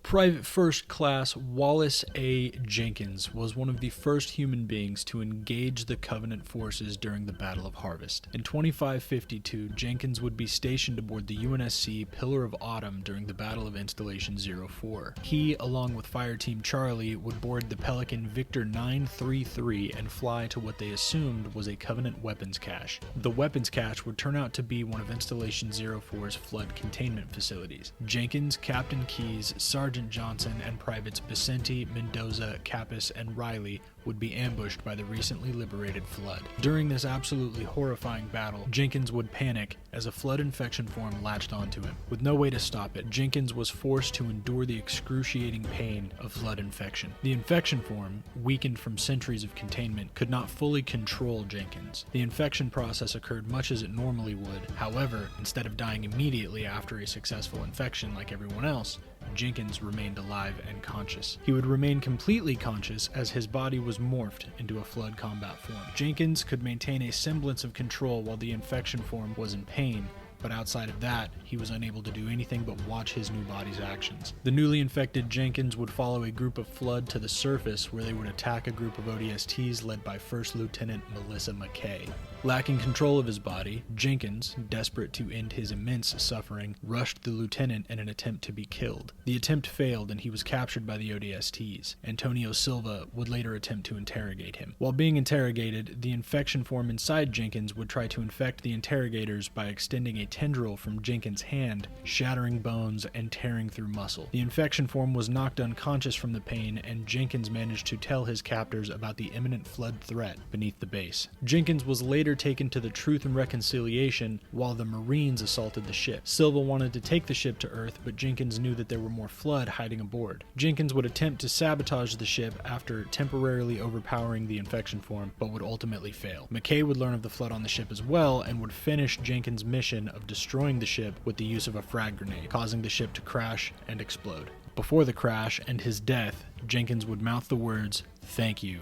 Private First Class Wallace A. Jenkins was one of the first human beings to engage the Covenant forces during the Battle of Harvest. In 2552, Jenkins would be stationed aboard the UNSC Pillar of Autumn during the Battle of Installation 04. He, along with Fire Team Charlie, would board the Pelican Victor 933 and fly to what they assumed was a Covenant weapons cache. The weapons cache would turn out to be one of Installation 04's flood containment facilities. Jenkins, Captain Keyes, Sergeant Johnson, and Privates Vicente, Mendoza, Kappas, and Riley would be ambushed by the recently liberated Flood. During this absolutely horrifying battle, Jenkins would panic as a Flood infection form latched onto him. With no way to stop it, Jenkins was forced to endure the excruciating pain of Flood infection. The infection form, weakened from centuries of containment, could not fully control Jenkins. The infection process occurred much as it normally would. However, instead of dying immediately after a successful infection like everyone else, Jenkins remained alive and conscious. He would remain completely conscious as his body was morphed into a Flood combat form. Jenkins could maintain a semblance of control while the infection form was in pain, but outside of that, he was unable to do anything but watch his new body's actions. The newly infected Jenkins would follow a group of Flood to the surface where they would attack a group of ODSTs led by First Lieutenant Melissa McKay. Lacking control of his body, Jenkins, desperate to end his immense suffering, rushed the lieutenant in an attempt to be killed. The attempt failed and he was captured by the ODSTs. Antonio Silva would later attempt to interrogate him. While being interrogated, the infection form inside Jenkins would try to infect the interrogators by extending a tendril from Jenkins' hand, shattering bones and tearing through muscle. The infection form was knocked unconscious from the pain, and Jenkins managed to tell his captors about the imminent Flood threat beneath the base. Jenkins was later taken to the Truth and Reconciliation while the Marines assaulted the ship. Silva wanted to take the ship to Earth, but Jenkins knew that there were more Flood hiding aboard. Jenkins would attempt to sabotage the ship after temporarily overpowering the infection form, but would ultimately fail. McKay would learn of the Flood on the ship as well and would finish Jenkins' mission of destroying the ship with the use of a frag grenade, causing the ship to crash and explode. Before the crash and his death, Jenkins would mouth the words, "Thank you,"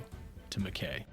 to McKay.